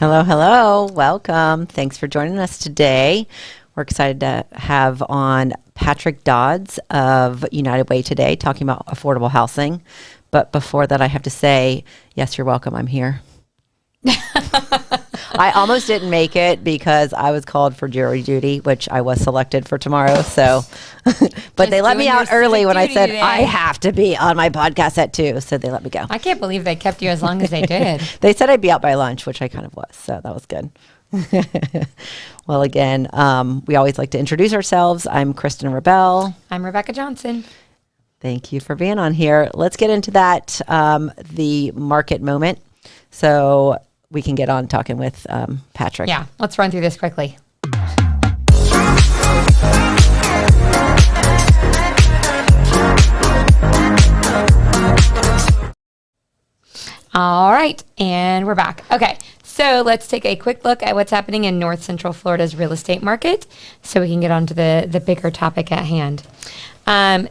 Hello, hello. Welcome. Thanks for joining us today. We're excited to have on Patrick Dodds of United Way today talking about affordable housing. But before that, I have to say, yes, you're welcome. I'm here. I almost didn't make it because I was called for jury duty, which I was selected for tomorrow. So, but they let me out early when I said I have to be on my podcast at 2. So they let me go. I can't believe they kept you as long as they did. They said I'd be out by lunch, which I kind of was. So that was good. Well, again, we always like to introduce ourselves. I'm Kristen Rabell. I'm Rebecca Johnson. Thank you for being on here. Let's get into that, the market moment. So we can get on talking with Patrick. Yeah, let's run through this quickly. All right, and we're back. Okay, so let's take a quick look at what's happening in North Central Florida's real estate market so we can get on to the bigger topic at hand.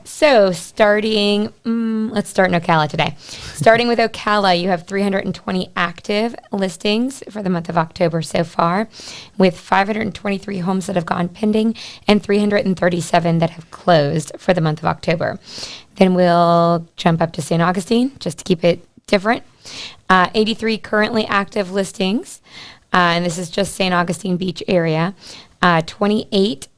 So starting, let's start in Ocala today. Starting with Ocala, you have 320 active listings for the month of October so far, with 523 homes that have gone pending and 337 that have closed for the month of October. Then we'll jump up to St. Augustine just to keep it different. 83 currently active listings, and this is just St. Augustine Beach area. 28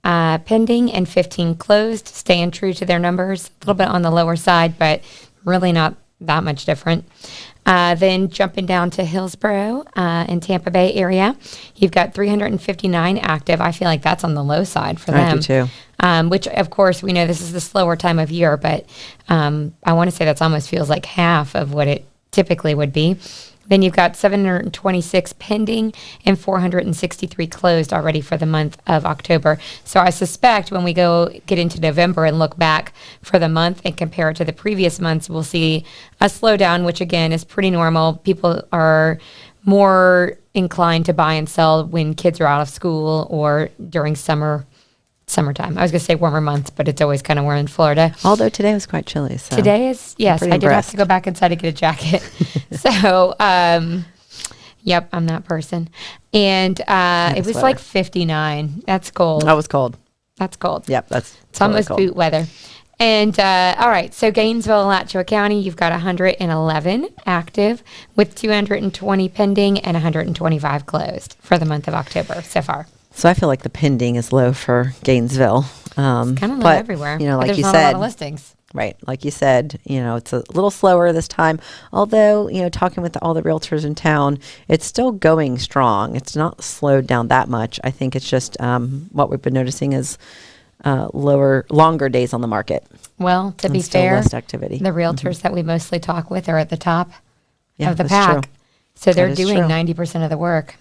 pending and 15 closed, staying true to their numbers. A little bit on the lower side, but really not that much different. Then jumping down to Hillsborough in Tampa Bay area, you've got 359 active. I feel like that's on the low side for them. I do too. Which, of course, we know this is the slower time of year, but I want to say that almost feels like half of what it typically would be. Then you've got 726 pending and 463 closed already for the month of October. So I suspect when we get into November and look back for the month and compare it to the previous months, we'll see a slowdown, which again is pretty normal. People are more inclined to buy and sell when kids are out of school or during summertime. I was going to say warmer months, but it's always kind of warm in Florida. Although today was quite chilly. So today is, yes, I did have to go back inside to get a jacket. So, yep, I'm that person. And it was like 59. That's cold. That was cold. That's cold. Yep, it's totally almost cold. Boot weather. And all right, so Gainesville, Alachua County, you've got 111 active with 220 pending and 125 closed for the month of October so far. So I feel like the pending is low for Gainesville. It's kind of low everywhere. You know, like there's you not said, a lot of listings. Right. Like you said, you know, it's a little slower this time. Although, you know, talking with all the realtors in town, it's still going strong. It's not slowed down that much. I think it's just what we've been noticing is longer days on the market. Well, to be fair, less activity. The realtors that we mostly talk with are at the top of the that's pack. true. So they're doing 90% of the work.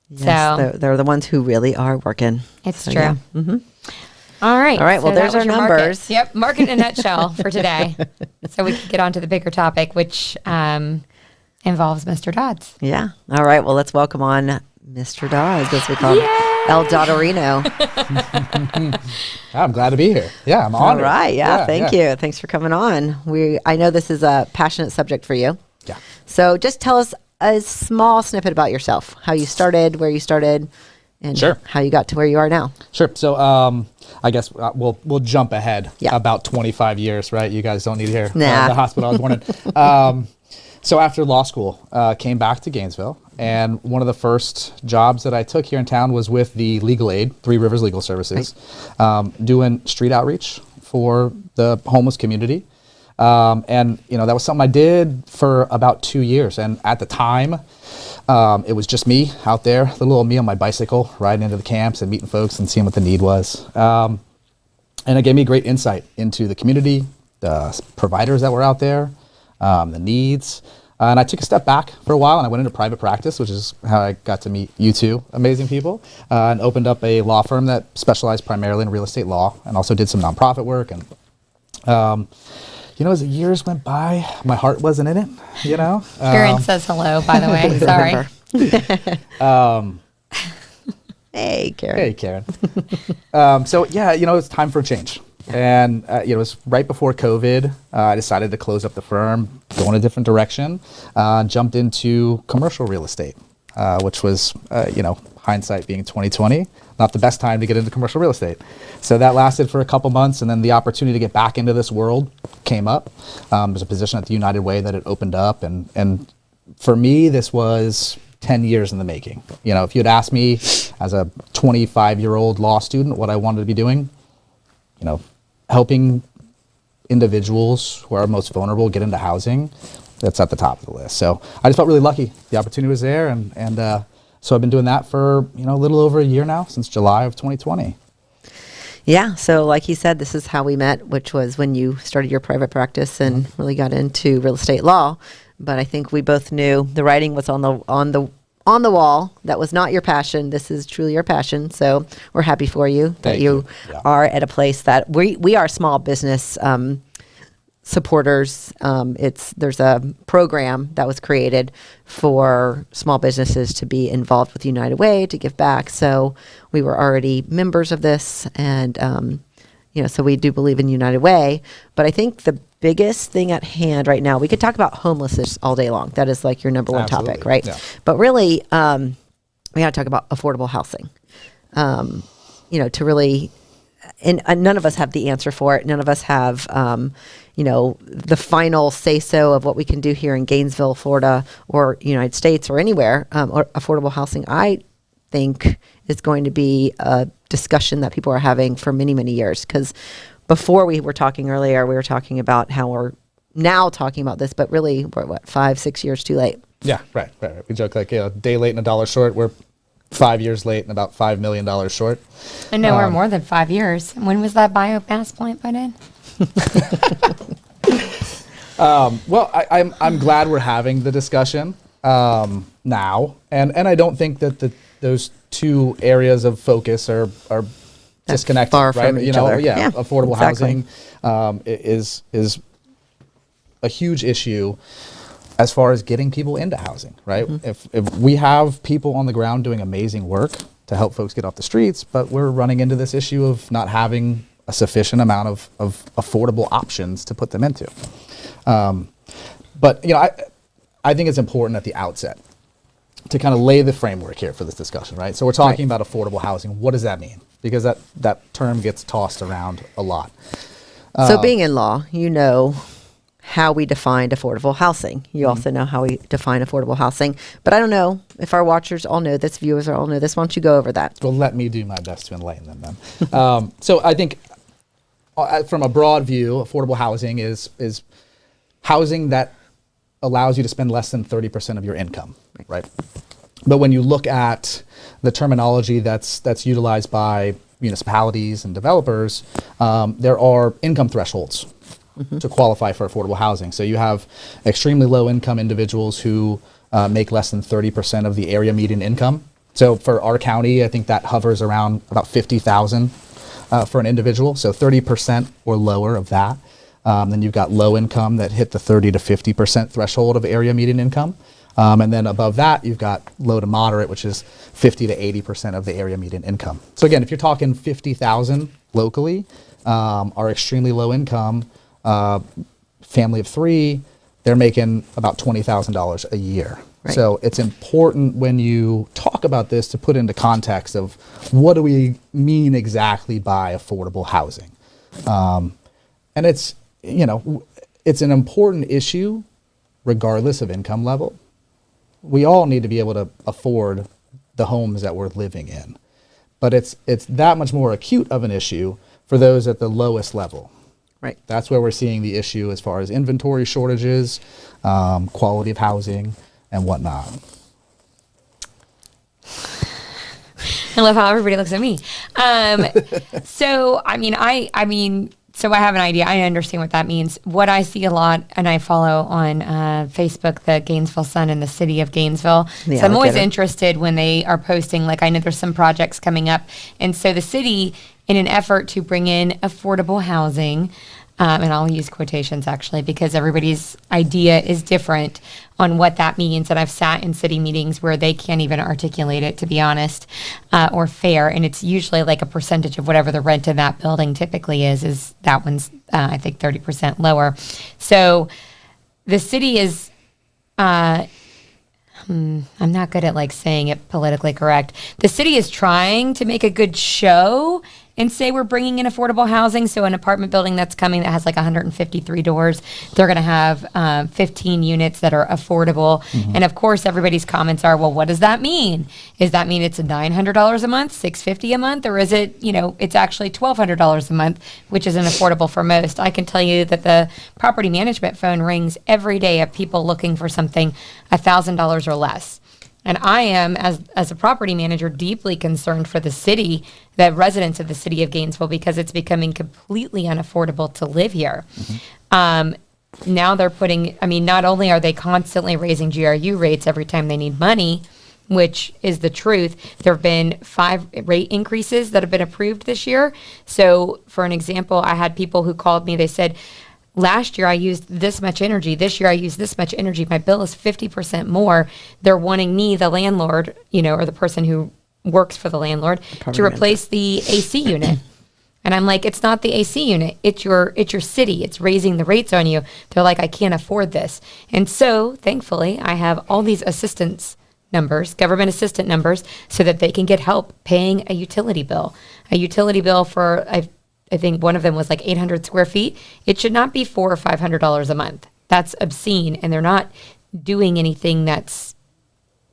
Yes, so they're the ones who really are working. It's so, true. Yeah. Mm-hmm. All right. All right. Well, there's our numbers. Market. Yep. Market in a nutshell for today. So we can get on to the bigger topic, which involves Mr. Dodds. Yeah. All right. Well, let's welcome on Mr. Dodds, as we call him, El Doddorino. I'm glad to be here. Yeah, I'm honored. All right. Yeah. Thank you. Thanks for coming on. I know this is a passionate subject for you. Yeah. So just tell us a small snippet about yourself, how you started, where you started, and how you got to where you are now. Sure. So I guess we'll jump ahead about 25 years, right? You guys don't need to hear the hospital I was born in. So after law school, came back to Gainesville, and one of the first jobs that I took here in town was with the legal aid, Three Rivers Legal Services, doing street outreach for the homeless community. And, you know, that was something I did for about 2 years. And at the time, it was just me out there, little old me on my bicycle, riding into the camps and meeting folks and seeing what the need was. And it gave me great insight into the community, the providers that were out there, the needs. And I took a step back for a while and I went into private practice, which is how I got to meet you two amazing people, and opened up a law firm that specialized primarily in real estate law and also did some nonprofit work. And, you know, as the years went by, my heart wasn't in it, you know. Karen says hello, by the way. Sorry. Hey, Karen. Hey, Karen. So, yeah, you know, it's time for a change. And it was right before COVID. I decided to close up the firm, go in a different direction, jumped into commercial real estate, which was, hindsight being 2020, not the best time to get into commercial real estate. So that lasted for a couple months, and then the opportunity to get back into this world came up. There's a position at the United Way that it opened up, and for me, this was 10 years in the making. If you'd asked me as a 25-year-old law student what I wanted to be doing, helping individuals who are most vulnerable get into housing, that's at the top of the list. So I just felt really lucky. The opportunity was there, and so I've been doing that for a little over a year now, since July of 2020. Yeah, so like he said, this is how we met, which was when you started your private practice and really got into real estate law. But I think we both knew the writing was on the wall. That was not your passion. This is truly your passion. So we're happy for you that you are at a place that we are small business supporters. There's a program that was created for small businesses to be involved with United Way to give back. So we were already members of this, and so we do believe in United Way. But I think the biggest thing at hand right now, we could talk about homelessness all day long. That is like your number one topic, right? Yeah. But really, we got to talk about affordable housing. To really, and none of us have the answer for it. None of us have, the final say-so of what we can do here in Gainesville, Florida, or United States, or anywhere. Or affordable housing, I think, is going to be a discussion that people are having for many, many years. Because before we were talking earlier, we were talking about how we're now talking about this, but really we're 5-6 years too late. Yeah, right. We joke like, a day late and a dollar short. We're 5 years late and about $5 million short. I know we're more than 5 years. When was that biomass plant put in? Well, I'm glad we're having the discussion now, and I don't think that those two areas of focus are disconnected, far right? from each other. Yeah, affordable exactly. housing is a huge issue as far as getting people into housing, right? Mm-hmm. If we have people on the ground doing amazing work to help folks get off the streets, but we're running into this issue of not having a sufficient amount of affordable options to put them into. But I think it's important at the outset to kind of lay the framework here for this discussion, right? So we're talking about affordable housing. What does that mean? Because that term gets tossed around a lot. So being in law, how we defined affordable housing. You also know how we define affordable housing. But I don't know if our watchers all know this, viewers all know this. Why don't you go over that? Well, let me do my best to enlighten them then. So I think from a broad view, affordable housing is housing that allows you to spend less than 30% of your income, right? But when you look at the terminology that's utilized by municipalities and developers, there are income thresholds to qualify for affordable housing. So you have extremely low income individuals who make less than 30% of the area median income. So for our county, I think that hovers around about $50,000 for an individual. So 30% or lower of that. Then you've got low income that hit the 30 to 50% threshold of area median income. And then above that, you've got low to moderate, which is 50 to 80% of the area median income. So again, if you're talking 50,000 locally, are extremely low income, family of three, they're making about $20,000 a year. Right. So it's important when you talk about this to put into context of what do we mean exactly by affordable housing. And it's an important issue regardless of income level. We all need to be able to afford the homes that we're living in. But it's that much more acute of an issue for those at the lowest level. Right. That's where we're seeing the issue as far as inventory shortages, quality of housing, and whatnot. I love how everybody looks at me. So I have an idea. I understand what that means. What I see a lot, and I follow on Facebook, the Gainesville Sun and the city of Gainesville. So I'm always interested when they are posting, like I know there's some projects coming up. And so the city, in an effort to bring in affordable housing, and I'll use quotations actually because everybody's idea is different on what that means. And I've sat in city meetings where they can't even articulate it, to be honest, or fair. And it's usually like a percentage of whatever the rent in that building typically is that one's, I think, 30% lower. So the city is, I'm not good at like saying it politically correct. The city is trying to make a good show and say we're bringing in affordable housing. So an apartment building that's coming that has like 153 doors, they're going to have 15 units that are affordable. And of course, everybody's comments are, well, what does that mean? Does that mean it's $900 a month, $650 a month, or is it, it's actually $1,200 a month, which isn't affordable for most? I can tell you that the property management phone rings every day of people looking for something $1,000 or less. And I am, as a property manager, deeply concerned for the city, the residents of the city of Gainesville, because it's becoming completely unaffordable to live here. Now they're not only are they constantly raising GRU rates every time they need money, which is the truth, there have been 5 rate increases that have been approved this year. So for an example, I had people who called me, they said, last year I used this much energy. This year I used this much energy. My bill is 50% more. They're wanting me, the landlord, or the person who works for the landlord, to replace the AC unit. And I'm like, it's not the AC unit. It's your city. It's raising the rates on you. They're like, I can't afford this. And so thankfully I have all these assistance numbers, government assistant numbers, so that they can get help paying a utility bill. A utility bill for, I think one of them was like 800 square feet. It should not be $400 or $500 a month. That's obscene. And they're not doing anything that's,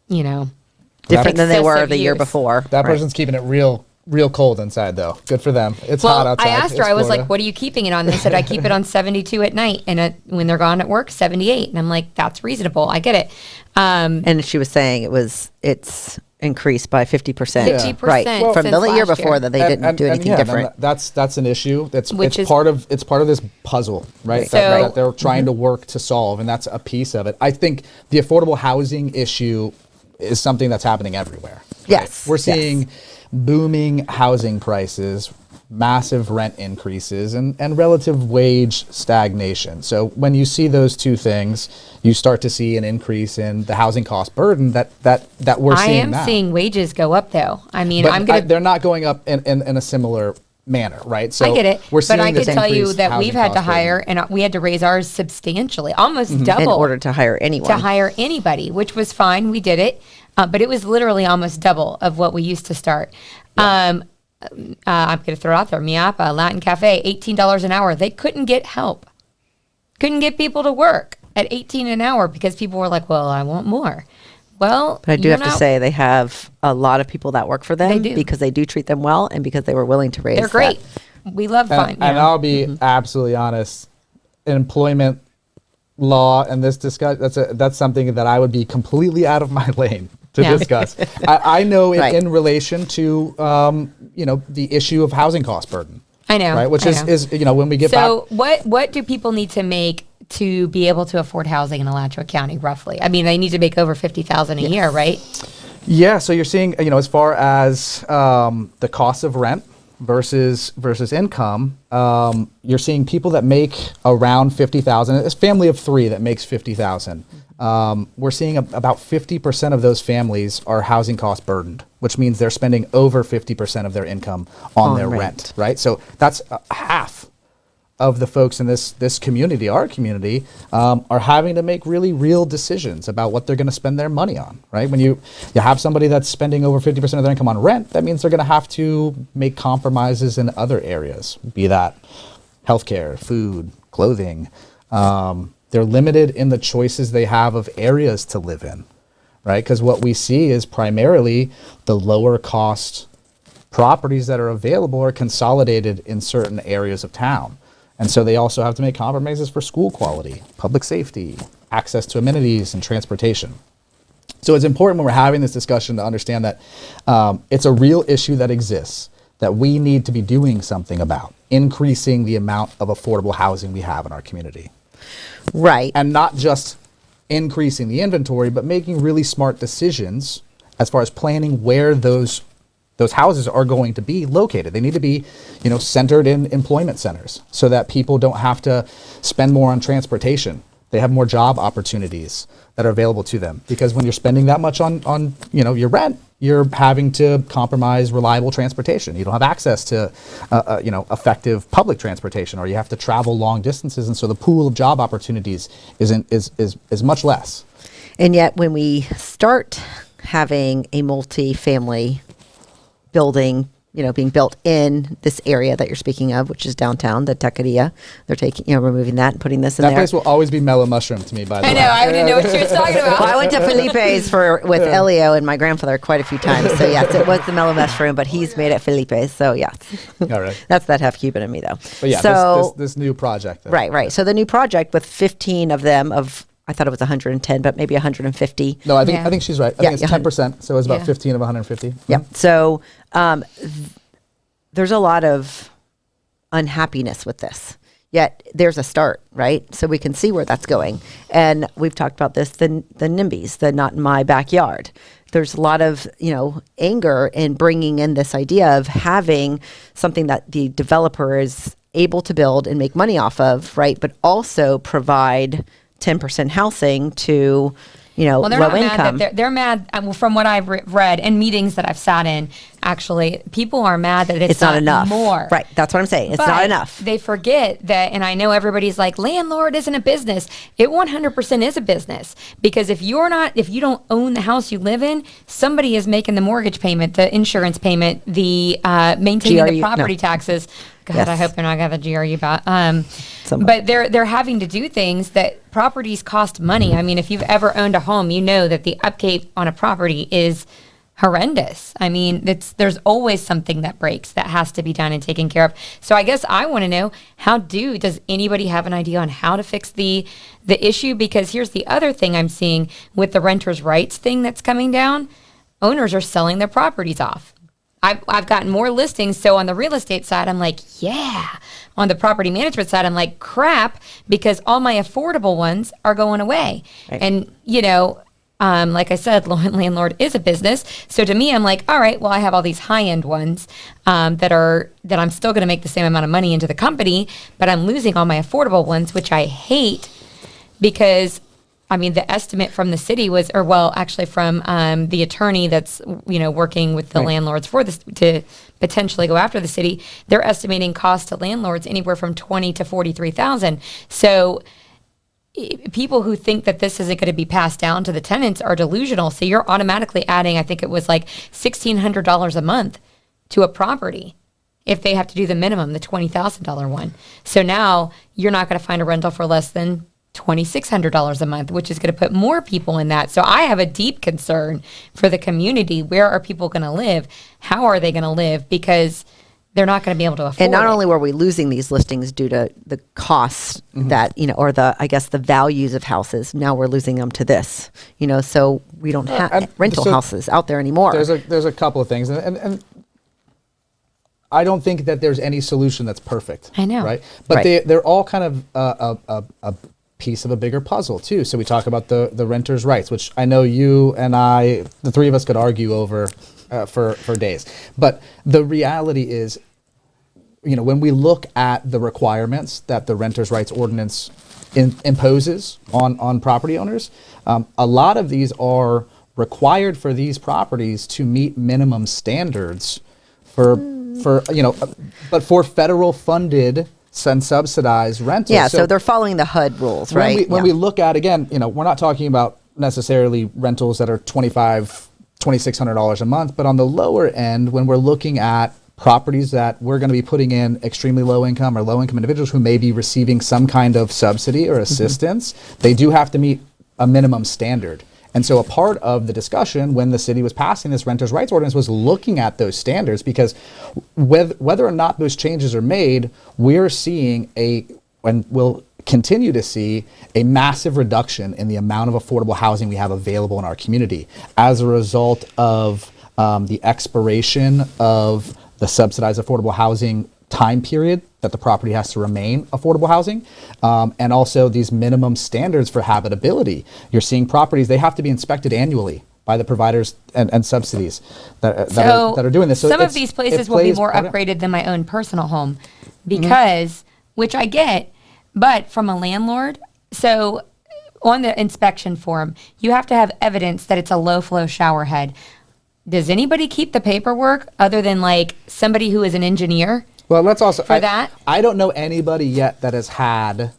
different than they were the year before. That person's keeping it real cold inside, though. Good for them. It's hot outside. I asked her, I was like, what are you keeping it on? They said, I keep it on 72 at night. And when they're gone at work, 78. And I'm like, that's reasonable. I get it. And she was saying it's increased by 50%. 50%, right? well, From the year before year. that they didn't do anything different. That's an issue. It's part of this puzzle, right? That they're trying to work to solve, and that's a piece of it. I think the affordable housing issue is something that's happening everywhere. Right? Yes, we're seeing booming housing prices, massive rent increases, and relative wage stagnation. So when you see those two things, you start to see an increase in the housing cost burden that we're seeing now. I am seeing wages go up, though. I mean, they're not going up in a similar manner, right? So I get it, but I could tell you that we've had to hire, and we had to raise ours substantially, almost double, in order to hire anyone. To hire anybody, which was fine. We did it, but it was literally almost double of what we used to start. Yeah. I'm going to throw out there, Miapa, Latin Cafe, $18 an hour. They couldn't get help. Couldn't get people to work at $18 an hour because people were like, well, I want more. Well, but I do have to say they have a lot of people that work for them because they do treat them well and because they were willing to raise. They're great. We love fun. And I'll be absolutely honest. Employment law and this discussion, that's something that I would be completely out of my lane to discuss. I know it in relation to the issue of housing cost burden. I know. Right, which is when we get back. So what do people need to make to be able to afford housing in Alachua County, roughly? I mean, they need to make over $50,000 a year, right? Yeah. So you're seeing, as far as the cost of rent versus income, you're seeing people that make around $50,000. It's a family of 3 that makes $50,000. We're seeing about 50% of those families are housing cost burdened, which means they're spending over 50% of their income on their rent, right? So that's half of the folks in this community, our community, are having to make really real decisions about what they're going to spend their money on, right? When you have somebody that's spending over 50% of their income on rent, that means they're going to have to make compromises in other areas, be that healthcare, food, clothing. They're limited in the choices they have of areas to live in, right? Because what we see is primarily the lower cost properties that are available are consolidated in certain areas of town. And so they also have to make compromises for school quality, public safety, access to amenities, and transportation. So it's important when we're having this discussion to understand that it's a real issue that exists that we need to be doing something about, increasing the amount of affordable housing we have in our community. Right. And not just increasing the inventory, but making really smart decisions as far as planning where those those houses are going to be located. They need to be, centered in employment centers so that people don't have to spend more on transportation. They have more job opportunities that are available to them, because when you're spending that much on your rent, you're having to compromise reliable transportation. You don't have access to effective public transportation, or you have to travel long distances, and so the pool of job opportunities is much less. And yet when we start having a multi-family building, being built in this area that you're speaking of, which is downtown, the Taqueria, they're taking, removing that and putting this in there. That place will always be mellow mushroom to me, by the way. I know, I didn't know what you were talking about. Well, I went to Felipe's with Elio and my grandfather quite a few times. So yes, it was the mellow mushroom, but he's made it Felipe's. So yes. All right. That's that half Cuban in me though. But yeah, so, this new project. Right. So the new project with 15 of them I thought it was 110, but maybe 150. No, I think she's right. I think it's 10%. So it's about 15 of 150. Yeah. So there's a lot of unhappiness with this. Yet there's a start, right? So we can see where that's going. And we've talked about this, the NIMBYs, the not in my backyard. There's a lot of, anger in bringing in this idea of having something that the developer is able to build and make money off of, right? But also provide 10% housing to, well, they're low not income. mad. They're mad. From what I've read in meetings that I've sat in, actually, people are mad that it's not enough. More. Right. That's what I'm saying. It's not enough. They forget that, and I know everybody's like, landlord isn't a business. It 100% is a business, because if you don't own the house you live in, somebody is making the mortgage payment, the insurance payment, the maintaining the property taxes. God, yes. I hope they're not got the GRU about. But they're having to do things that properties cost money. I mean, if you've ever owned a home, you know that the upkeep on a property is horrendous. I mean, there's always something that breaks that has to be done and taken care of. So I guess I want to know, does anybody have an idea on how to fix the issue? Because here's the other thing I'm seeing with the renters' rights thing that's coming down. Owners are selling their properties off. I've gotten more listings. So on the real estate side, I'm like, yeah. On the property management side, I'm like, crap, because all my affordable ones are going away. Right. And, like I said, landlord is a business. So to me, I'm like, all right, well, I have all these high-end ones that I'm still going to make the same amount of money into the company, but I'm losing all my affordable ones, which I hate, because the estimate from the city was, from the attorney that's, working with the landlords for this to potentially go after the city, they're estimating cost to landlords anywhere from $20,000 to $43,000. So people who think that this isn't going to be passed down to the tenants are delusional. So you're automatically adding, I think it was like $1,600 a month to a property if they have to do the minimum, the $20,000 one. So now you're not going to find a rental for less than $2,600 a month, which is going to put more people in that. So I have a deep concern for the community. Where are people going to live? How are they going to live? Because they're not going to be able to afford it. And not only were we losing these listings due to the costs that, or the values of houses, now we're losing them to this, so we don't have rental houses out there anymore. There's a couple of things. And I don't think that there's any solution that's perfect. I know. Right? But they're all kind of a piece of a bigger puzzle too. So we talk about the renters' rights, which I know you and I, the three of us, could argue over for days. But the reality is, when we look at the requirements that the renters' rights ordinance imposes on property owners, a lot of these are required for these properties to meet minimum standards for federal funded and subsidized rentals. Yeah, so they're following the HUD rules, right? When we look at, again, we're not talking about necessarily rentals that are $2,600 a month, but on the lower end, when we're looking at properties that we're going to be putting in extremely low income or low income individuals who may be receiving some kind of subsidy or assistance, they do have to meet a minimum standard. And so a part of the discussion when the city was passing this renters' rights ordinance was looking at those standards, because whether or not those changes are made, we're seeing and we'll continue to see a massive reduction in the amount of affordable housing we have available in our community as a result of the expiration of the subsidized affordable housing time period that the property has to remain affordable housing, and also these minimum standards for habitability. You're seeing properties, they have to be inspected annually by the providers and subsidies that are doing this. So some of these places will be more upgraded than my own personal home because, which I get, but from a landlord, so on the inspection form, you have to have evidence that it's a low flow shower head. Does anybody keep the paperwork other than like somebody who is an engineer? Well, let's also, that? I don't know anybody yet that has had.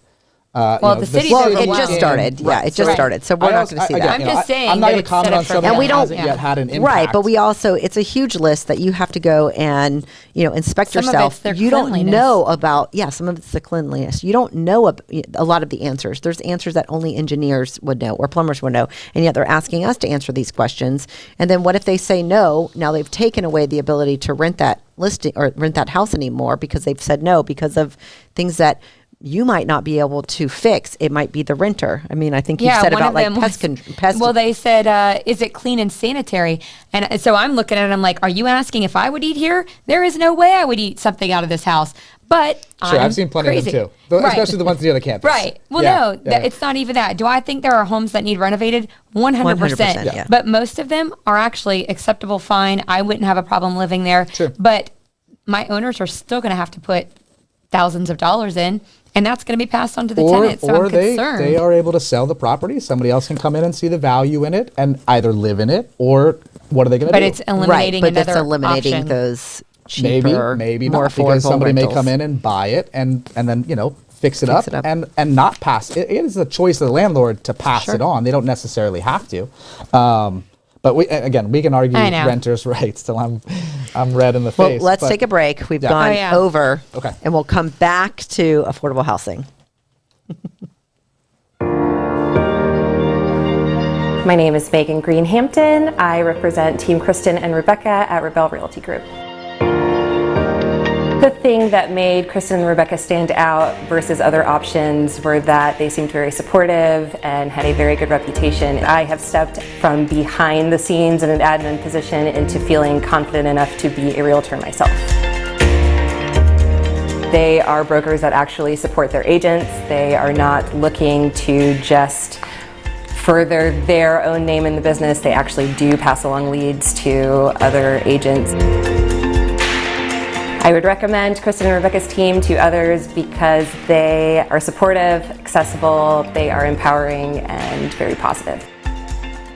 The city. It just started. Yeah, it just started. So we're not going to see that. I'm just saying. I'm not going to comment on something that hasn't yet had an impact. Right, but we also, it's a huge list that you have to go and, inspect yourself. You don't know about, some of it's the cleanliness. You don't know a lot of the answers. There's answers that only engineers would know or plumbers would know. And yet they're asking us to answer these questions. And then what if they say no? Now they've taken away the ability to rent that listing or rent that house anymore because they've said no because of things that you might not be able to fix. It might be the renter. I mean, I think you said about like pest. Well, they said, is it clean and sanitary? And so I'm looking at it, I'm like, are you asking if I would eat here? There is no way I would eat something out of this house. But sure, I've seen plenty of them too, especially the ones near the campus. Right. Well, it's not even that. Do I think there are homes that need renovated? 100%. Yeah. But most of them are actually acceptable, fine. I wouldn't have a problem living there. Sure. But my owners are still going to have to put thousands of dollars in. And that's going to be passed on to the tenants. So I'm concerned. They are able to sell the property. Somebody else can come in and see the value in it and either live in it or what are they going to do? But it's eliminating another option. Eliminating those cheaper, maybe more not, because somebody rentals. may come in and buy it and then fix it up and not pass it. It is the choice of the landlord to pass it on. They don't necessarily have to. But we can argue renters' rights till I'm red in the face. Well, let's take a break. We've gone over, and we'll come back to affordable housing. My name is Megan Greenhampton. I represent Team Kristen and Rebecca at Rabell Realty Group. The thing that made Kristen and Rebecca stand out versus other options were that they seemed very supportive and had a very good reputation. I have stepped from behind the scenes in an admin position into feeling confident enough to be a realtor myself. They are brokers that actually support their agents. They are not looking to just further their own name in the business. They actually do pass along leads to other agents. I would recommend Kristen and Rebecca's team to others because they are supportive, accessible, they are empowering, and very positive.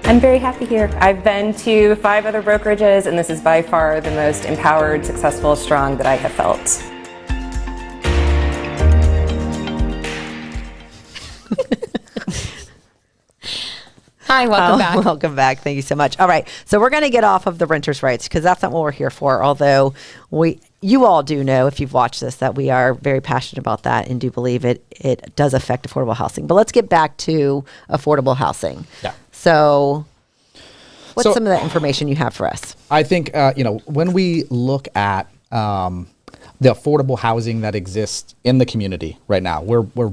I'm very happy here. I've been to 5 other brokerages, and this is by far the most empowered, successful, strong that I have felt. Hi, welcome back. Welcome back. Thank you so much. All right. So we're going to get off of the renters' rights because that's not what we're here for. Although you all do know, if you've watched this, that we are very passionate about that and do believe it does affect affordable housing. But let's get back to affordable housing. Yeah. So what's some of the information you have for us? I think, when we look at the affordable housing that exists in the community right now, we're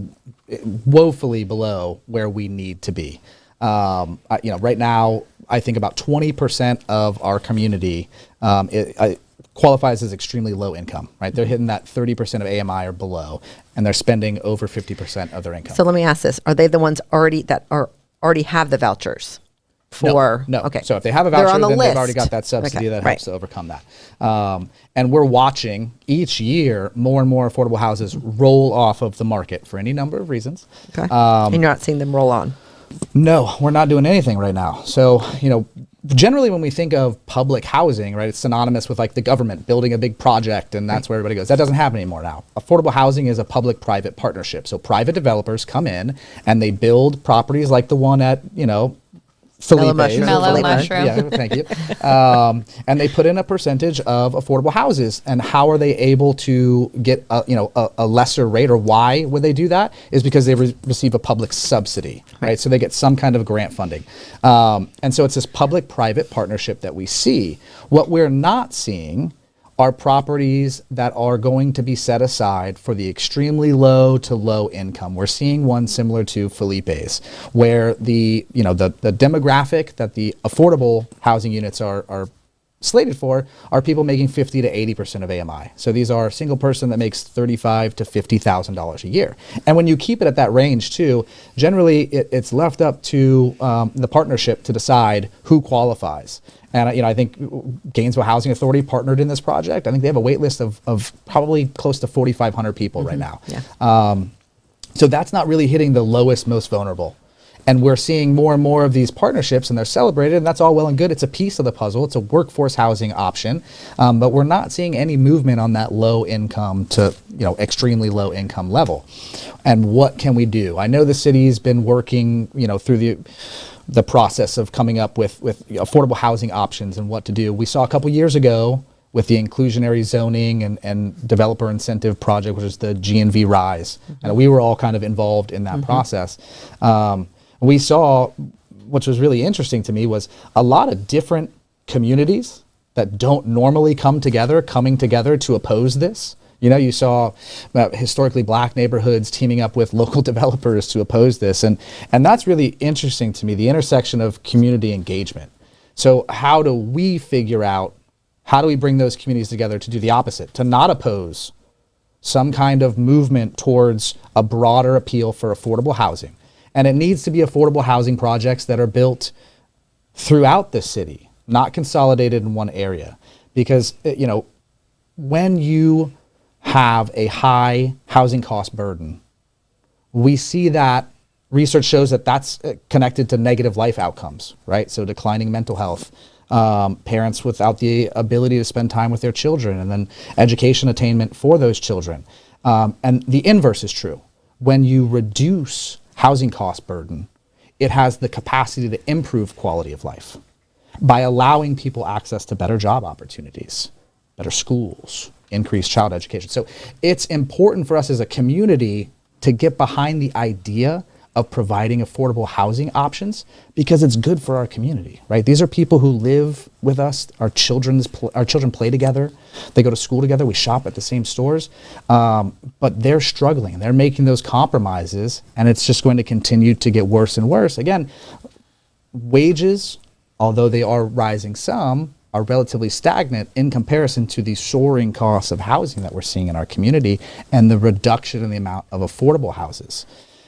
woefully below where we need to be. Right now, I think about 20% of our community qualifies as extremely low income, right? They're hitting that 30% of AMI or below, and they're spending over 50% of their income. So let me ask this. Are they the ones already have the vouchers? No. Okay. So if they have a voucher, then they've already got that subsidy that helps to overcome that. And we're watching each year more and more affordable houses roll off of the market for any number of reasons. Okay. And you're not seeing them roll on? No, we're not doing anything right now. So, generally when we think of public housing, right, it's synonymous with like the government building a big project and that's where everybody goes. That doesn't happen anymore now. Affordable housing is a public-private partnership. So private developers come in and they build properties like the one at, Felipe's. Mellow Mushroom. Yeah, thank you. And they put in a percentage of affordable houses. And how are they able to get a lesser rate, or why would they do that? Is because they receive a public subsidy, right? So they get some kind of grant funding. And so it's this public-private partnership that we see. What we're not seeing are properties that are going to be set aside for the extremely low to low income. We're seeing one similar to Felipe's, where the demographic that the affordable housing units are slated for are people making 50 to 80% of AMI. So these are a single person that makes $35,000 to $50,000 a year. And when you keep it at that range too, generally it's left up to the partnership to decide who qualifies. And I think Gainesville Housing Authority partnered in this project. I think they have a wait list of probably close to 4,500 people right now. Yeah. So that's not really hitting the lowest, most vulnerable. And we're seeing more and more of these partnerships, and they're celebrated, and that's all well and good. It's a piece of the puzzle. It's a workforce housing option, but we're not seeing any movement on that low income to extremely low income level. And what can we do? I know the city's been working through the process of coming up with affordable housing options and what to do. We saw a couple years ago with the Inclusionary Zoning and Developer Incentive Project, which is the GNV Rise. And we were all kind of involved in that process. We saw, which was really interesting to me, was a lot of different communities that don't normally coming together to oppose this. You saw historically black neighborhoods teaming up with local developers to oppose this. And that's really interesting to me, the intersection of community engagement. So how do we bring those communities together to do the opposite, to not oppose some kind of movement towards a broader appeal for affordable housing? And it needs to be affordable housing projects that are built throughout the city, not consolidated in one area. Because, when you have a high housing cost burden, we see that research shows that that's connected to negative life outcomes, right? So declining mental health, parents without the ability to spend time with their children, and then education attainment for those children. And the inverse is true. When you reduce housing cost burden, it has the capacity to improve quality of life by allowing people access to better job opportunities, better schools, increased child education. So it's important for us as a community to get behind the idea of providing affordable housing options because it's good for our community, right? These are people who live with us. Our children play together. They go to school together. We shop at the same stores, but they're struggling. They're making those compromises, and it's just going to continue to get worse and worse. Again, wages, although they are rising some, are relatively stagnant in comparison to the soaring costs of housing that we're seeing in our community and the reduction in the amount of affordable houses.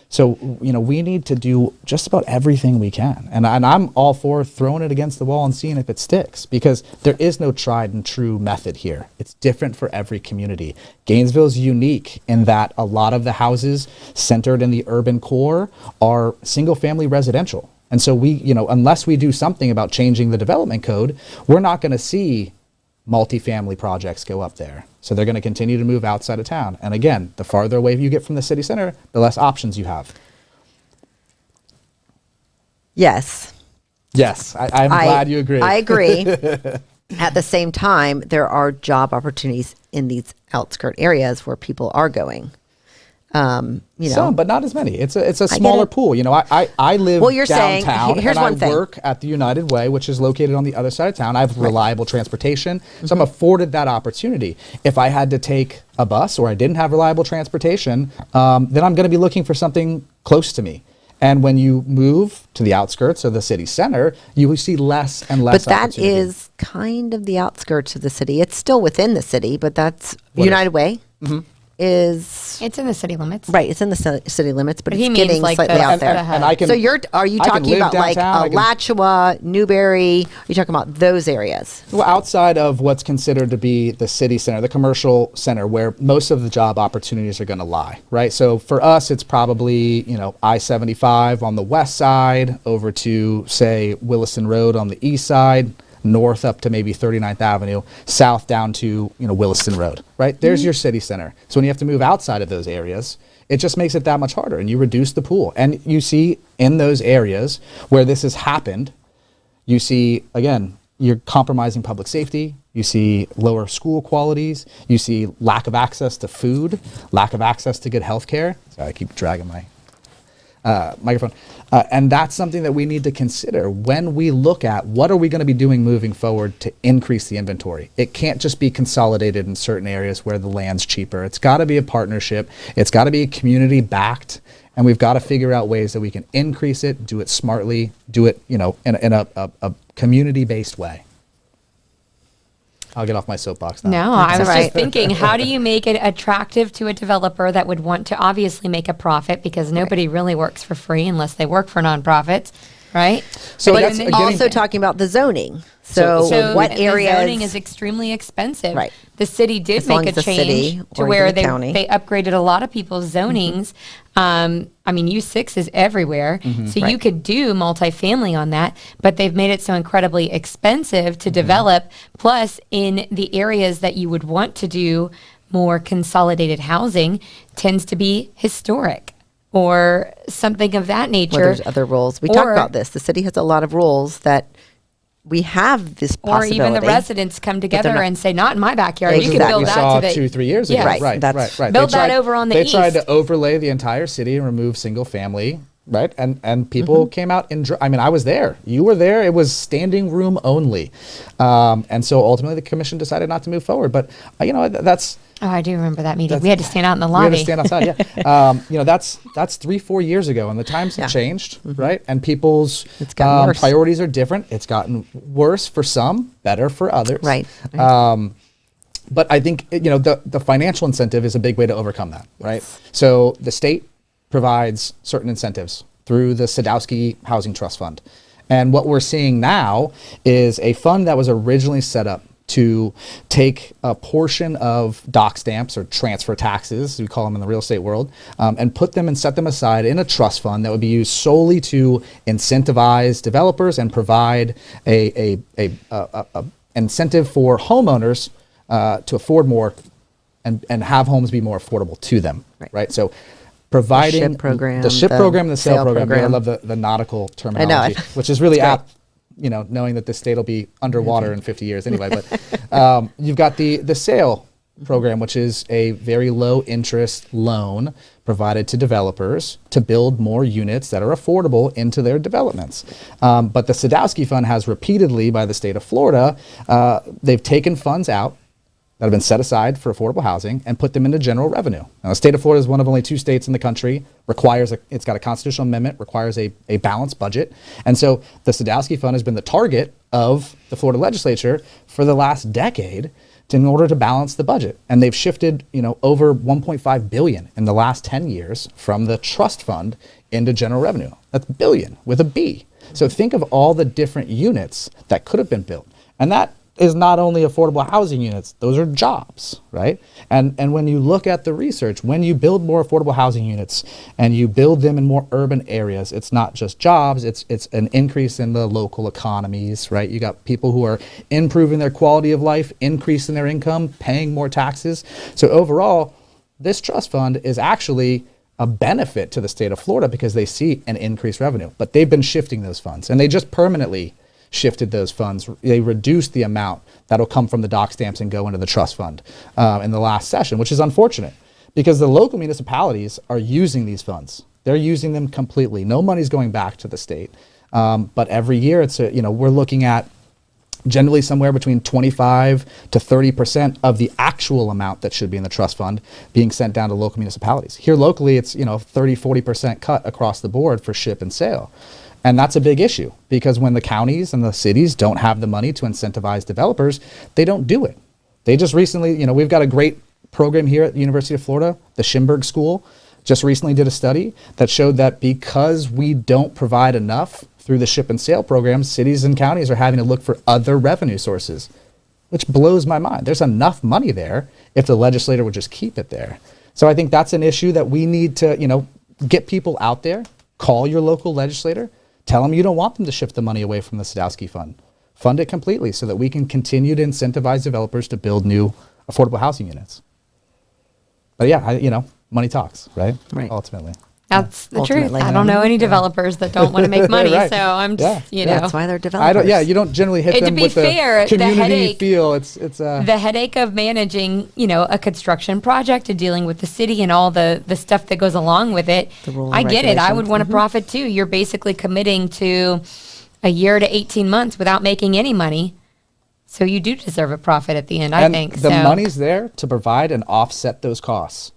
So, we need to do just about everything we can. And I'm all for throwing it against the wall and seeing if it sticks, because there is no tried and true method here. It's different for every community. Gainesville is unique in that a lot of the houses centered in the urban core are single family residential. And so unless we do something about changing the development code, we're not going to see multifamily projects go up there. So they're going to continue to move outside of town. And again, the farther away you get from the city center, the less options you have. Yes. Yes, I'm glad you agree. I agree. At the same time, there are job opportunities in these outskirt areas where people are going. Some, but not as many. It's a smaller pool. I live well, you're downtown, saying, here's and one I thing. work at the United Way, which is located on the other side of town. I have reliable transportation, so I'm afforded that opportunity. If I had to take a bus or I didn't have reliable transportation, then I'm going to be looking for something close to me. And when you move to the outskirts of the city center, you will see less and less opportunity. But that is kind of the outskirts of the city. It's still within the city, but that's United Way. Mm-hmm. It's in the city limits, right? It's in the city limits, but it's means getting like slightly out there. And I can, so are you talking about like Alachua, Newberry? Are you talking about those areas? Well, outside of what's considered to be the city center, the commercial center, where most of the job opportunities are going to lie, right? So for us, it's probably I-75 on the west side over to say Williston Road on the east side, north up to maybe 39th Avenue, south down to Williston Road, right? There's your city center. So when you have to move outside of those areas, it just makes it that much harder, and you reduce the pool. And you see in those areas where this has happened, you see, again, you're compromising public safety, you see lower school qualities, you see lack of access to food, lack of access to good health care. Sorry, I keep dragging my microphone. And that's something that we need to consider when we look at what are we going to be doing moving forward to increase the inventory. It can't just be consolidated in certain areas where the land's cheaper. It's got to be a partnership. It's got to be community backed. And we've got to figure out ways that we can increase it, do it smartly, do it, in a community-based way. I'll get off my soapbox now. No, I was all right. just thinking, how do you make it attractive to a developer that would want to obviously make a profit, because nobody really works for free unless they work for nonprofits, right? So But that's then getting- Also talking about the zoning. So, So what the areas? zoning is extremely expensive. Right. The city did As long make as a the city change or to even where the county. they upgraded a lot of people's zonings. I mean, U6 is everywhere, so you Right. could do multifamily on that, but they've made it so incredibly expensive to develop. Plus, in the areas that you would want to do more consolidated housing, tends to be historic or something of that nature. Well, there's other rules. We talked Or- about this. The city has a lot of rules that we have this Or possibility. even the residents come together not- and say, not in my backyard. You can Exactly. build we that saw to the 2-3 years ago. Yeah. Right, Right, that's- right. Build They that over on the They tried east. to overlay the entire city and remove single family, right? And people came out in. I mean, I was there. You were there. It was standing room only, and so ultimately the commission decided not to move forward. But that's. Oh, I do remember that meeting. We had to stand out in the We lobby. had to stand outside. Yeah, that's 3-4 years ago, and the times have Yeah. changed, right? And people's It's gotten worse. priorities are different. It's gotten worse for some, better for others. Right. But I think the financial incentive is a big way to overcome that, right? So the state provides certain incentives through the Sadowski Housing Trust Fund, and what we're seeing now is a fund that was originally set up to take a portion of dock stamps or transfer taxes, we call them in the real estate world, and put them and set them aside in a trust fund that would be used solely to incentivize developers and provide a incentive for homeowners to afford more and have homes be more affordable to them, right? So providing SHIP program, the SHIP the program and the sale sale program. I program. love the nautical terminology, which is really It's great. apt, knowing that the state will be underwater in 50 years anyway. But you've got the sale program, which is a very low interest loan provided to developers to build more units that are affordable into their developments. But the Sadowski Fund has repeatedly, by the state of Florida, they've taken funds out that have been set aside for affordable housing and put them into general revenue. Now, the state of Florida is one of only 2 states in the country, it's got a constitutional amendment, requires a balanced budget. And so the Sadowski Fund has been the target of the Florida legislature for the last decade in order to balance the budget. And they've shifted, over $1.5 billion in the last 10 years from the trust fund into general revenue. That's billion with a B. So think of all the different units that could have been built. And that is not only affordable housing units, those are jobs, right? And when you look at the research, when you build more affordable housing units and you build them in more urban areas, it's not just jobs, it's an increase in the local economies, right? You got people who are improving their quality of life, increasing their income, paying more taxes. So overall, this trust fund is actually a benefit to the state of Florida because they see an increased revenue, but they've been shifting those funds, and they just permanently shifted those funds. They reduced the amount that'll come from the dock stamps and go into the trust fund in the last session, which is unfortunate because the local municipalities are using these funds. They're using them completely. No money's going back to the state. But every year we're looking at generally somewhere between 25 to 30% of the actual amount that should be in the trust fund being sent down to local municipalities. Here locally, it's 30-40% cut across the board for SHIP and sale. And that's a big issue because when the counties and the cities don't have the money to incentivize developers, they don't do it. They just recently, we've got a great program here at the University of Florida, the Schimberg School, just recently did a study that showed that because we don't provide enough through the SHIP and sale program, cities and counties are having to look for other revenue sources, which blows my mind. There's enough money there if the legislator would just keep it there. So I think that's an issue that we need to, get people out there, call your local legislator, tell them you don't want them to shift the money away from the Sadowski Fund. Fund it completely so that we can continue to incentivize developers to build new affordable housing units. But yeah, money talks, right? Right. Ultimately. That's the truth. Ultimately, I don't know any developers that don't want to make money, Right. so I'm just, That's why they're developers. you don't generally hit And to them be with fair, the the community headache- feel. It's the headache of managing, a construction project and dealing with the city and all the stuff that goes along with it. The rule and I get it. I would regulations. want to profit too. You're basically committing to a year to 18 months without making any money. So you do deserve a profit at the end, I and think. the so. money's there to provide and offset those costs.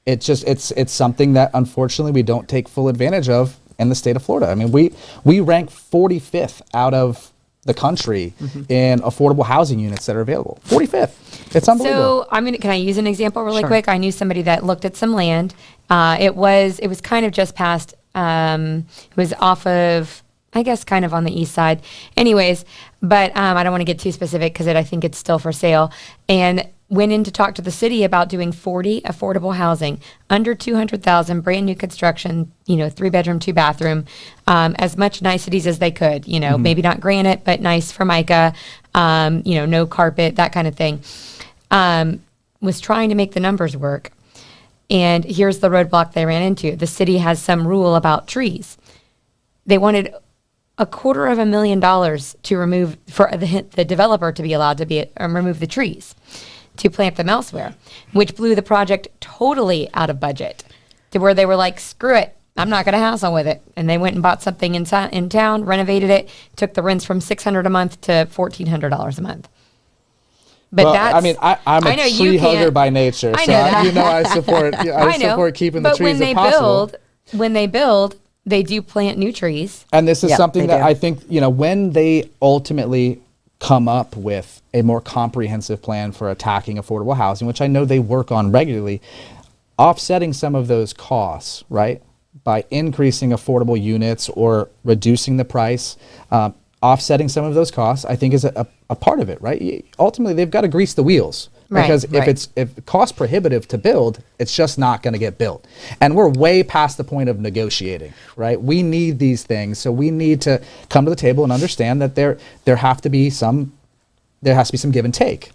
It's just it's something that unfortunately we don't take full advantage of in the state of Florida. I mean, we rank 45th out of the country in affordable housing units that are available. 45th. It's unbelievable. So can I use an example really Sure. quick? I knew somebody that looked at some land. It was kind of just past, it was off of, I guess, kind of on the east side. Anyways, but I don't want to get too specific because I think it's still for sale. And went in to talk to the city about doing 40 affordable housing under 200,000, brand new construction, 3-bedroom, 2-bathroom, as much niceties as they could, maybe not granite, but nice Formica, no carpet, that kind of thing. Was trying to make the numbers work. And here's the roadblock they ran into. The city has some rule about trees. They wanted $250,000 to remove, for the developer to be allowed to remove the trees, to plant them elsewhere, which blew the project totally out of budget to where they were like, screw it, I'm not going to hassle with it. And they went and bought something in town, renovated it, took the rents from $600 a month to $1,400 a month. But I'm a tree hugger by nature, so I support keeping the trees if possible. When they build, they do plant new trees. And this is something that I think, when they ultimately come up with a more comprehensive plan for attacking affordable housing, which I know they work on regularly, offsetting some of those costs, right, by increasing affordable units or reducing the price, offsetting some of those costs, I think is a part of it, right? Ultimately, they've got to grease the wheels. Because if cost prohibitive to build, it's just not going to get built. And we're way past the point of negotiating, right? We need these things. So we need to come to the table and understand that there has to be some give and take.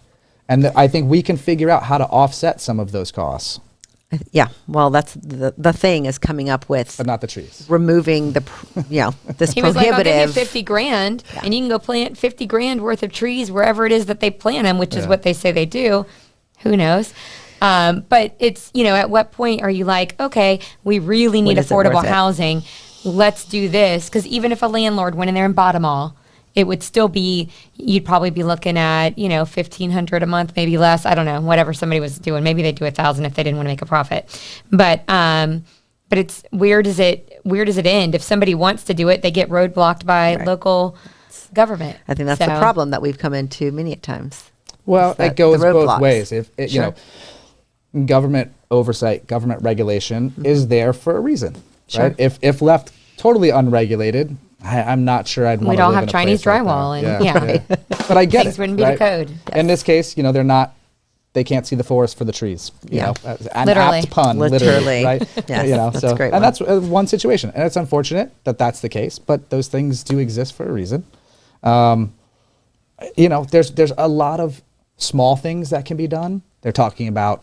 And I think we can figure out how to offset some of those costs. Yeah, well, that's the thing is coming up with, but not the trees. Removing this he was prohibitive. Like, I'll give you $50,000, and you can go plant $50,000 worth of trees wherever it is that they plant them, which is what they say they do. Who knows? But it's at what point are you like, okay, we really need affordable housing. Let's do this, because even if a landlord went in there and bought them all, it would still be, you'd probably be looking at, $1,500 a month, maybe less. I don't know, whatever somebody was doing. Maybe they'd do $1,000 if they didn't want to make a profit. But it's where does it end? If somebody wants to do it, they get roadblocked by local government. I think that's the problem that we've come into many times. Well, it goes both ways. If government oversight, government regulation is there for a reason, right? If left totally unregulated, I'm not sure I'd want to live in a place. We'd all have Chinese drywall, But I get things it. Wouldn't be the code. Yes. In this case, they can't see the forest for the trees. An literally. apt pun, literally, right? Yes, that's a great and one. that's one situation, and it's unfortunate that that's the case, but those things do exist for a reason. There's a lot of small things that can be done. They're talking about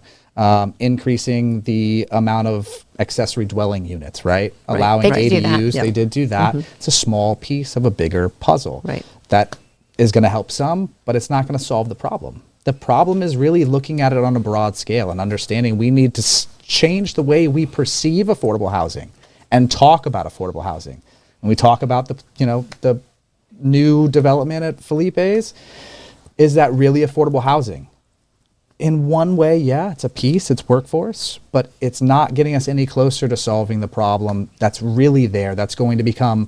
increasing the amount of accessory dwelling units, right? Allowing ADUs. They did do that. It's a small piece of a bigger puzzle that is going to help some, but it's not going to solve the problem. The problem is really looking at it on a broad scale and understanding we need to change the way we perceive affordable housing and talk about affordable housing. When we talk about the new development at Felipe's, is that really affordable housing? In one way, it's a piece, it's workforce, but it's not getting us any closer to solving the problem that's really there, that's going to become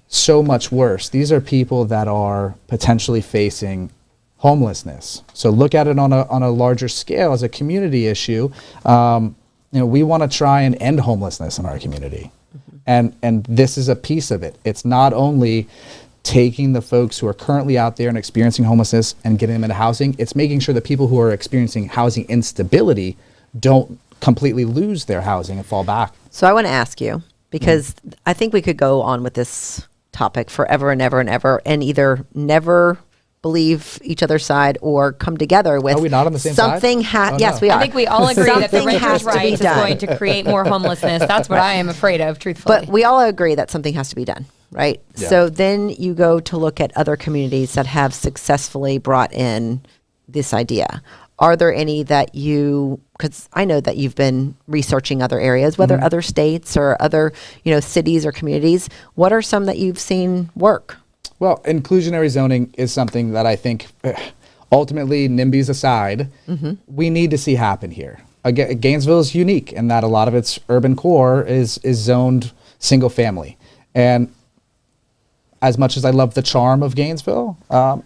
so much worse. These are people that are potentially facing homelessness. So look at it on a larger scale as a community issue. We want to try and end homelessness in our community. And this is a piece of it. It's not only taking the folks who are currently out there and experiencing homelessness and getting them into housing, it's making sure that people who are experiencing housing instability don't completely lose their housing and fall back. So I want to ask you, because I think we could go on with this topic forever and ever and ever, and either never believe each other's side or come together with. Are we not on the same something side? Yes, we are. I think we all agree that the Something has renters' to be rights is done. going to create more homelessness. That's what I am afraid of, truthfully. But we all agree that something has to be done, right? Yeah. So then you go to look at other communities that have successfully brought in this idea. Are there any that because I know that you've been researching other areas, whether other states or other, cities or communities. What are some that you've seen work? Well, inclusionary zoning is something that I think, ultimately, NIMBYs aside, we need to see happen here. Again, Gainesville is unique in that a lot of its urban core is zoned single family. And as much as I love the charm of Gainesville,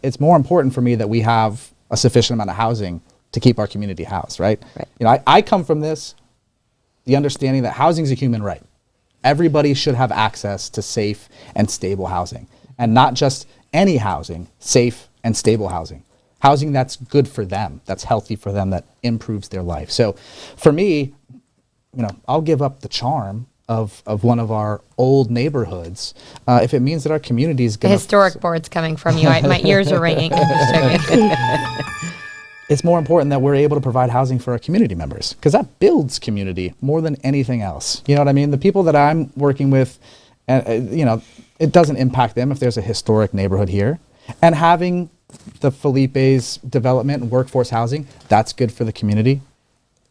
it's more important for me that we have a sufficient amount of housing to keep our community housed, right? You know, I come from the understanding that housing is a human right. Everybody should have access to safe and stable housing, and not just any housing, safe and stable housing. Housing that's good for them, that's healthy for them, that improves their life. So for me, you know, I'll give up the charm of one of our old neighborhoods if it means that our community is going to... Historic board's coming from you. My ears are ringing. It's more important that we're able to provide housing for our community members, because that builds community more than anything else. You know what I mean? The people that I'm working with, you know, it doesn't impact them if there's a historic neighborhood here. And having the Felipe's development and workforce housing, that's good for the community.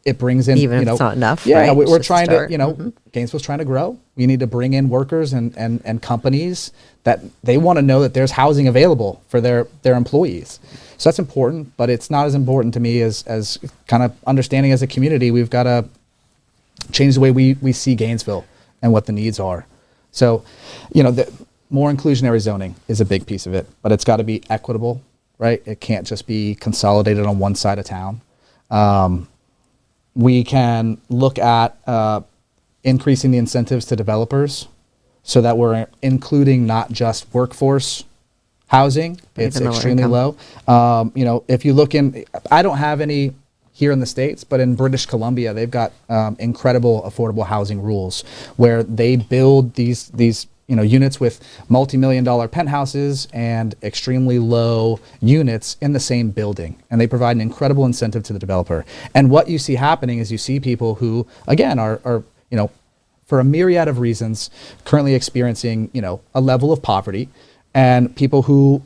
It brings in, even you know, if it's not enough. Yeah, right? we're trying to, you know, Mm-hmm. Gainesville's trying to grow. We need to bring in workers and companies that they want to know that there's housing available for their employees. So that's important, but it's not as important to me as kind of understanding as a community. We've got to change the way we see Gainesville and what the needs are. So, you know, the more inclusionary zoning is a big piece of it, but it's got to be equitable, right? It can't just be consolidated on one side of town. We can look at increasing the incentives to developers so that we're including not just workforce housing. It's extremely low. You know, if you look in, I don't have any here in the States, but in British Columbia, they've got incredible affordable housing rules where they build these you know, units with multi-million-dollar penthouses and extremely low units in the same building. And they provide an incredible incentive to the developer. And what you see happening is you see people who, again, are you know, for a myriad of reasons, currently experiencing, you know, a level of poverty, and people who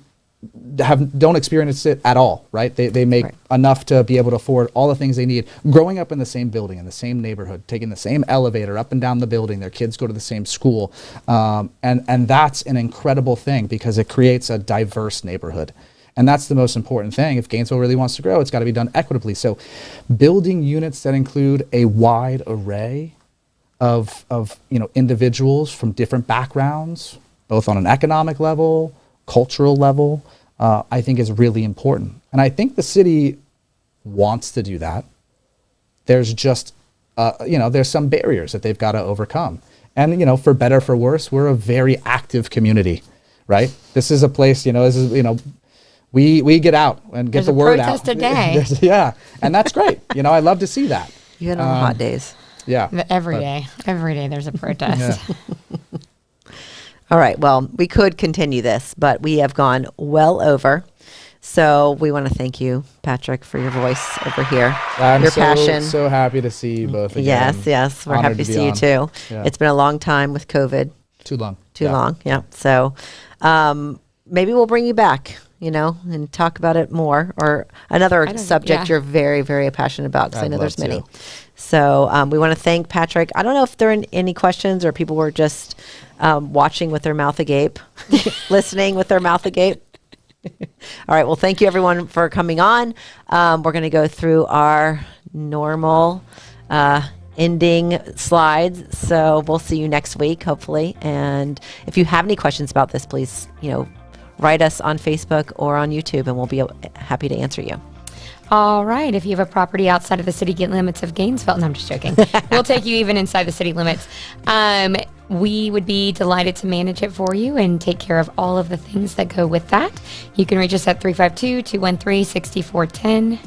don't experience it at all, right? They make enough to be able to afford all the things they need. Growing up in the same building, in the same neighborhood, taking the same elevator up and down the building, their kids go to the same school. And that's an incredible thing because it creates a diverse neighborhood. And that's the most important thing. If Gainesville really wants to grow, it's got to be done equitably. So building units that include a wide array of you know, individuals from different backgrounds, both on an economic level, cultural level, I think is really important. And I think the city wants to do that. There's just, you know, there's some barriers that they've got to overcome. And, you know, for better, for worse, we're a very active community, right? This is a place, you know, this is, you know, we get out and get the word out. There's a protest a day. Yeah, and that's great. You know, I love to see that. Even on hot days. Yeah. Every day there's a protest. Yeah. All right. Well, we could continue this, but we have gone well over. So we want to thank you, Patrick, for your voice over here. I'm your passion. So happy to see you both again. Yes. We're happy to see you too. Yeah. It's been a long time with COVID. Too long. Too long. Yeah. So maybe we'll bring you back, you know, and talk about it more, or another subject you're very, very passionate about, because I know there's many. So we want to thank Patrick. I don't know if there are any questions or people were just watching with their mouth agape, listening with their mouth agape. All right. Well, thank you everyone for coming on. We're going to go through our normal ending slides. So we'll see you next week, hopefully. And if you have any questions about this, please, you know, write us on Facebook or on YouTube, and we'll be happy to answer you. All right. If you have a property outside of the city limits of Gainesville, no, I'm just joking. We'll take you even inside the city limits. We would be delighted to manage it for you and take care of all of the things that go with that. You can reach us at 352-213-6410.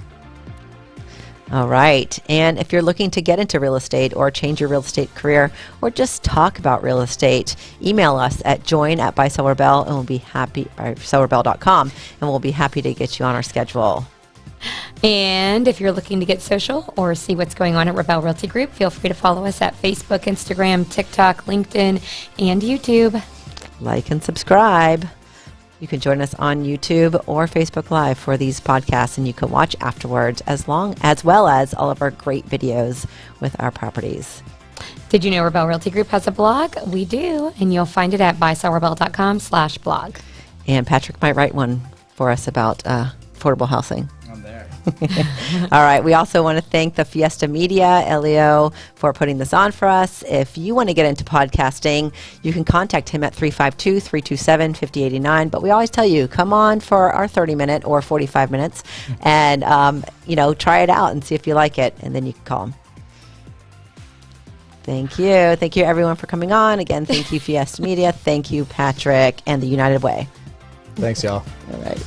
All right. And if you're looking to get into real estate or change your real estate career or just talk about real estate, email us at join@buysellrebell, and we'll be happy, or sellrebell.com, and we'll be happy to get you on our schedule. And if you're looking to get social or see what's going on at Rabell Realty Group, feel free to follow us at Facebook, Instagram, TikTok, LinkedIn, and YouTube. Like and subscribe. You can join us on YouTube or Facebook Live for these podcasts, and you can watch afterwards, as well as all of our great videos with our properties. Did you know Rabell Realty Group has a blog? We do, and you'll find it at buysellrebell.com/blog. And Patrick might write one for us about affordable housing. I'm there. All right. We also want to thank the Fiesta Media, Elio, for putting this on for us. If you want to get into podcasting, you can contact him at 352-327-5089. But we always tell you, come on for our 30-minute or 45 minutes and, try it out and see if you like it. And then you can call him. Thank you. Thank you, everyone, for coming on. Again, thank you, Fiesta Media. Thank you, Patrick, and the United Way. Thanks, y'all. All right.